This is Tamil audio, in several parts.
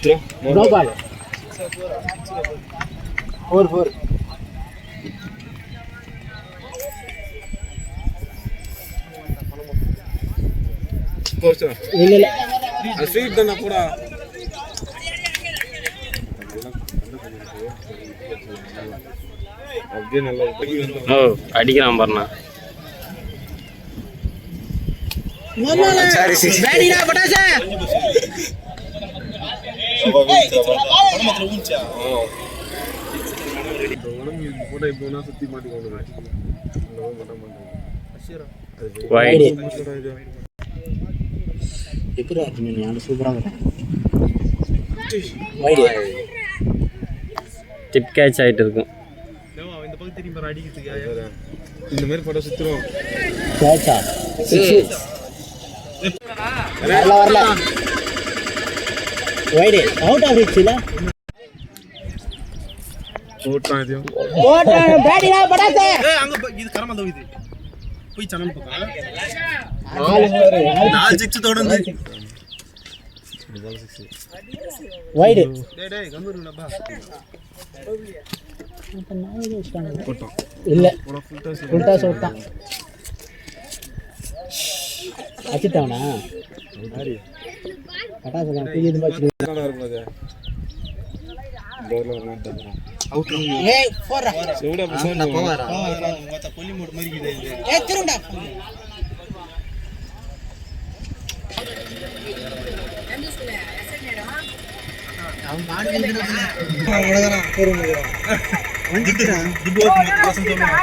No ball. 4-4. ಇಲ್ಲ ಸ್ವೀಟ್ ದನ್ನ ಕೂಡ அடிக்கிறான் பாருண்ணா. சுத்தி மாட்டிக்கொண்டு டிப் கேட்ச் ஆகிட்டு இருக்கும். இந்த மாதிரி படம் சுத்துறோம். அவுட் ஆஃப் ரீச் இல்ல ஓட்டான் இது பேடிடா படாதே. அங்க இது கரமா தோவிது போய் சேனல் பக்கம் 4 6 தொடர்ந்து வைட் டேய் கம்பூர்லப்பா போட்டான் இல்ல ஃபுல் டாஸ் ஓட்டான் அச்சிட்டானா ஹரி பட்டாசு தான் புதியது மேட்ச் நல்லா இருக்குங்க டோர்ல வந்து அவுட் ஏய் போறா செவுடா போறா போவாரா மொத்த கொல்லி மூட் மாதிரி இருக்குது இது ஏய் திருண்டா அவன் மாடு நின்னுறான் அவ்வளவுதான் போறோம் வந்துட்டான் திபோத் வாசம் தோணும்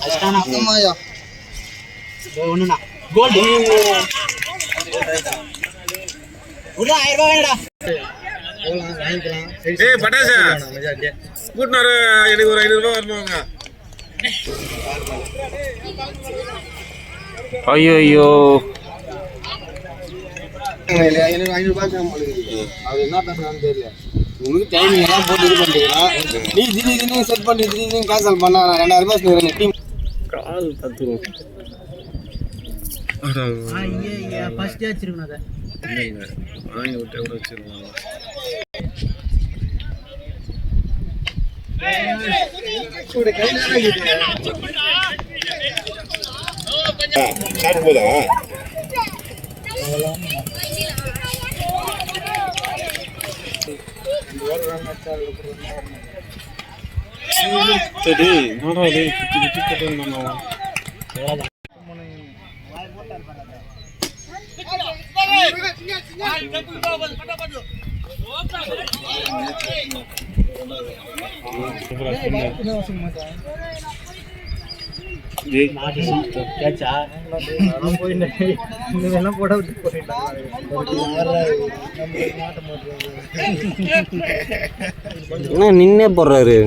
அஷ்டானா அம்மாயா ஒண்ணுனா கோல்ட் உள்ள 1000 ரூபாய் வேணுடா போலாம் வாங்கிக்கலாம். ஏய் பட்டாசா கூட்னாரு எனக்கு ஒரு 500 ரூபாய் வரணும்ங்க. ஐயோ 500 ரூபாய் சம்பளம். அது என்ன பேசுறான்னு தெரியல. உங்களுக்கு டைமிங் எல்லாம் போட்டு இது பண்றீங்களா? நீ திடீர்னு செட் பண்ணி திடீர்னு கேன்சல் பண்ணா நான் 2000 ரூபாய் சொல்றேன். டீம் கால் தத்துவோம். இங்க ஃபர்ஸ்ட் வச்சிருக்கணும் அத. இல்ல வாங்கி விட்டு எவ்வளவு வச்சிருக்காங்க. கூட கையில இருக்குது. ஸ்டார்ட் போதா? சரி நாடா டேய் கிட்டி கட்டணும் நான். என்ன நின்னே போடுறாரு.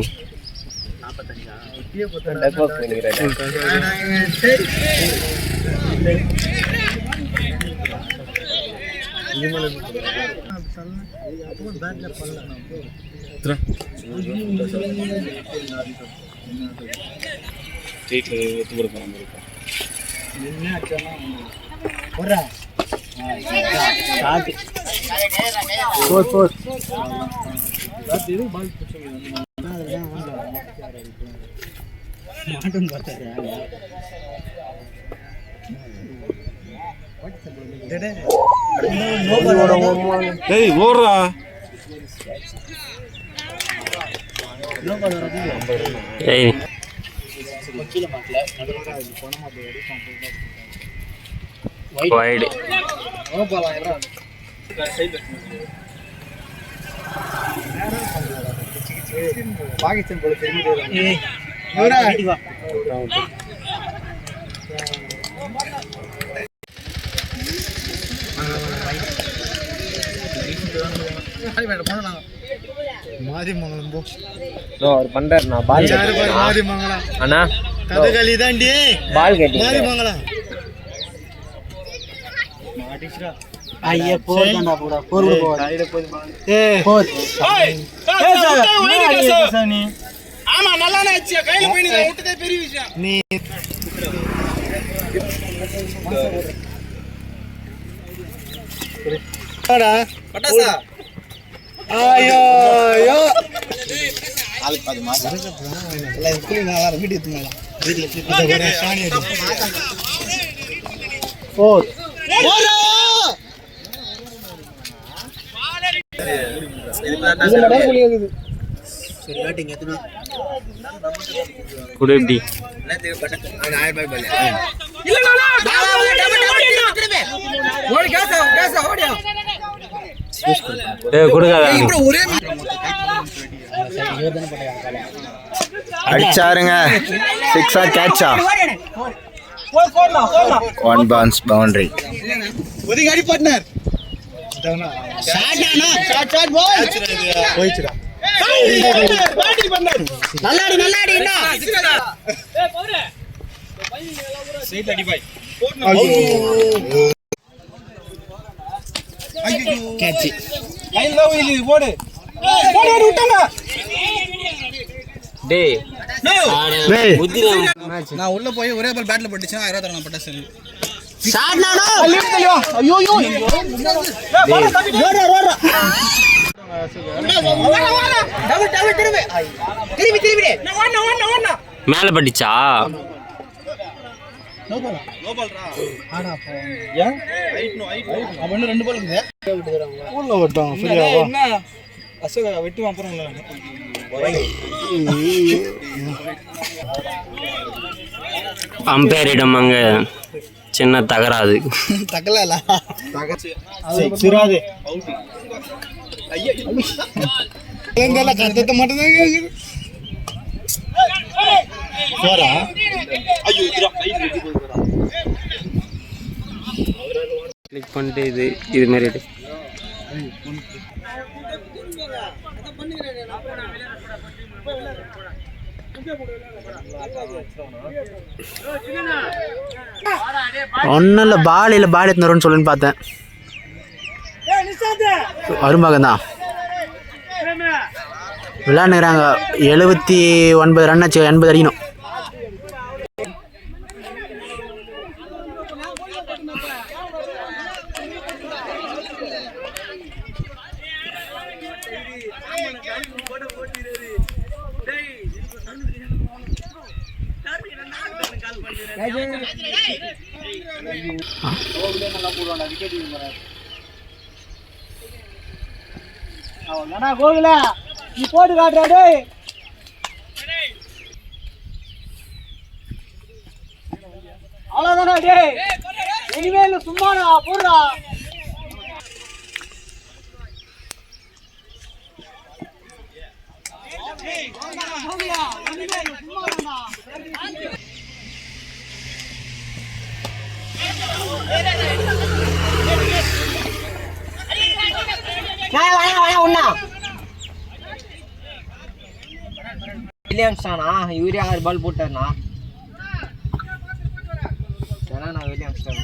டேய் ஓடுறா. ஏய் வைட் பாகிஸ்தான் போல தெரியுது. இவரா அடிவா மாரிமங்கலம் போ. அவர் பண்றாரு. நான் பால் மாரிமங்கலம் அண்ணா கதகளி தாண்டி பால் கேட்டி மாரிமங்கலம் மாடிஸ்ரா ஐயே போடா போடா போடு போடு சைடு போய் ஏய் போடு ஏய் சார் நீ ஆமா நல்லா ஆச்சு கையில போய் நீ விட்டதே பெரிய விஷயம் நீ பட்டாசா ஐயோ ஐயோ ஆளுக்கு 10 மாசம் எல்லாம் இதுக்குள்ள நல்லா வீடியோ எடுத்துங்க வீடியோ எடுத்து ஒரே சாணி எடுத்து 4 சரி பேட்டிங் எத்தனை குடு எப்படி கொடுக்காத அடிச்சாருங்க 6 கேட்சா 1 bounce boundary ஒதுங்கி அடி பார்ட்னர் போயிடுச்சுடா நல்லாடி என்ன சைட் அடி பாய் கேட்ச் லைன் லவ் இல்ல போடு போடு விட்டாங்க டேய் டேய் நான் உள்ள போய் ஒரே பால் பேட்ல பட்டுச்சுனா 1000 தரணும் பட்டா சரி ஷாட் நானா லெஃப்ட் தள்ளிவா ஐயோ ரோடா டபுள் திரும்பி நான் மேல பட்டுச்சா நோ பால்ரா ஆனா போ ஏன் அவன் இன்னும் 2 பால் இருக்குது உள்ள விட்டோம் ஃப்ரீயாவா என்ன அசோக வெட்டி வாங்குறோம்ல அம்பையரிடம் அங்க சின்ன தகராது தக்கலல சிராது எங்கல கத்தத்த மட்டும் தான் கேக்குது போறா ஐயோ இதுடா லைட் வெட்டி போகுதுடா கிளிக் பண்ணிட்டு இது மாதிரி எடு ஒன்றும் இல்லை பால் எடுத்துன்னு சொல்லுன்னு பார்த்தேன் அரும்பாகம் தான் விளையாண்டுக்கிறாங்க 79 ரன் ஆச்சு 80 அடிக்கணும் கோகுல நீ போட்டு காட்டுறா டேய் அவ்வளவுதானா டேய் இனிமேல் சும்மாடா போடுறா வில்லியம்ஸ் தானா இவரே 6 பால் போட்டார்னா நான் வில்லியம்ஸ் தான்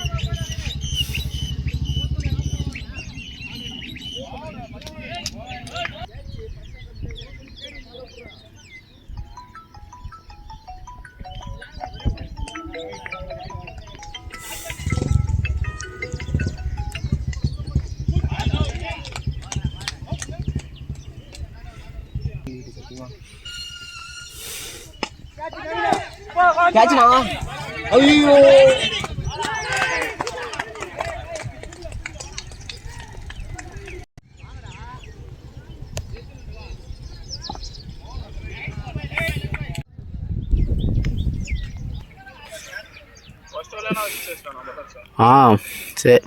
கேட்ச்னா ஐயோ சரி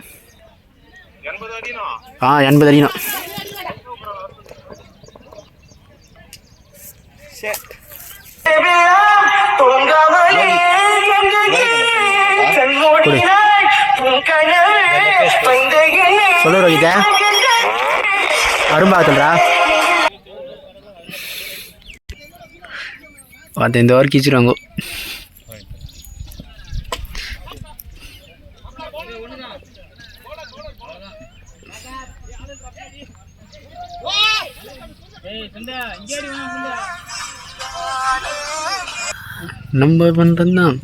80 அடினா சொல்லு ரோஹிதா அரும்பாகத்துலடா பார்த்து இந்த ஓவர் கீச்சிருவாங்க நம்ம பண்ணுறது தான்.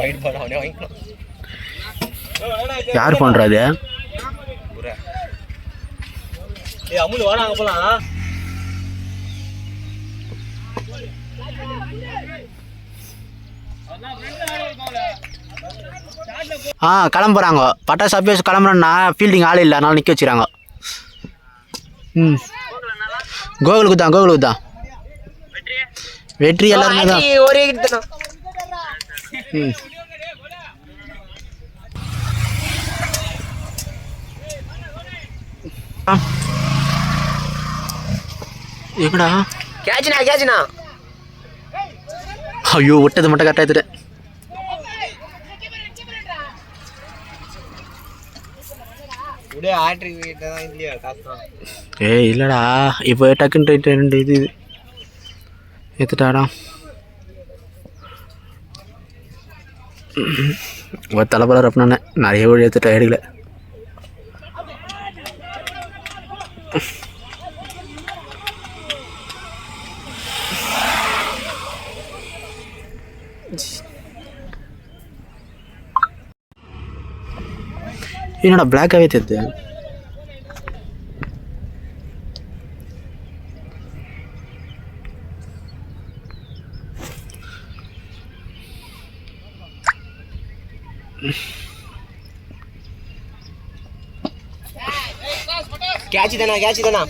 ஒயிட் பால் அவனே வாங்கிக்கலாம். யார் பண்ணுறது? அமுல் வாடா அங்கே போகலாம். கிளம்புறாங்க. பட்டாசு அபியாஸ் கிளம்புறேன்னா ஃபீல்டிங் ஆள் இல்லை, அதனால நிற்க வச்சுறாங்க. கோகுலுக்கு தான் வெற்றி எல்லாருமே தான். ஒரே கிட்ட எங்கடா கேட்ச்னா ஐயோ விட்டது மட்டும் கரெக்டாக எடுத்துட்டேன். ஏய் இல்லைடா, இப்போ டக்குன்னு 2 இது எடுத்துட்டாடா. ஒரு தலைப்பல ரப்னானே நிறைய வழி எடுத்துட்டா எடுக்கல. என்னடா பிளாக்காகவே தெரியுது. கேட்ச் தானா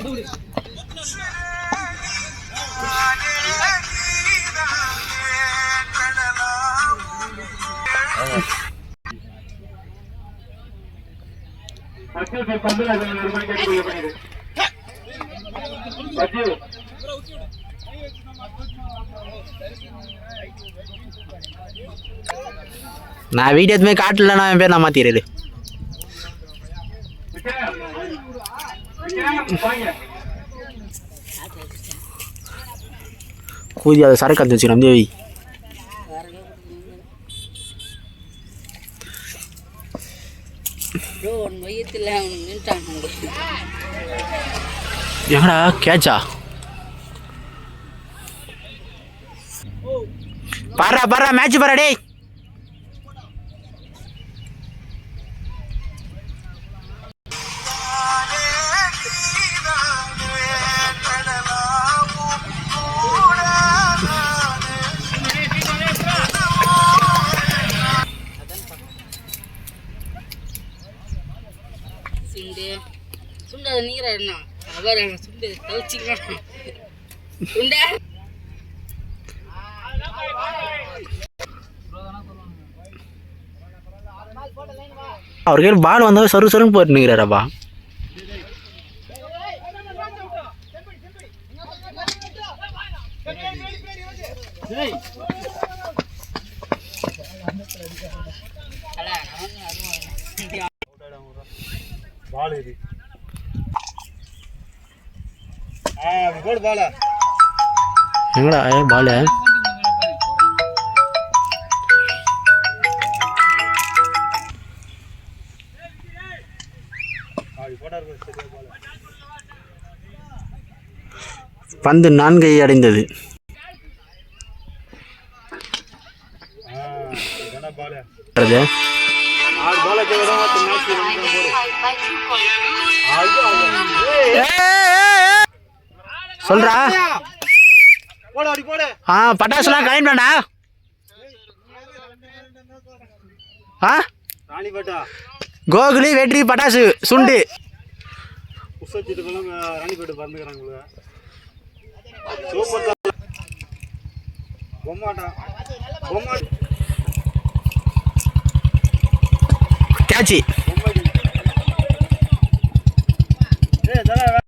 நான் வீடியோ எதுவுமே காட்டலன்னா என் பேர் நான் மாற்றிடுது. கூதி அதை சரக்கு அடிச்சு வச்சுக்கிறோம் தேவி. எங்கடா கேட்சா? பாரா மேட்ச் பாரா டேய். சுண்டை நீர என்ன அவர் சுண்டு தவிச்சிக்கலாம். சுண்டை அவர் கையில் பால் வந்தாவே சருன்னு போட்டு நிற்கிறாரப்பா. பால் இது போடு பால எங்கடா பால்? பந்து 4 அடைந்தது. சொல்றா பட்டாசுலாம் கிளம்பிடா. கோகுலி வெற்றி பட்டாசு சுண்டு ராணிப்பேட்டு பறந்துக்கிறாங்க. Super catchy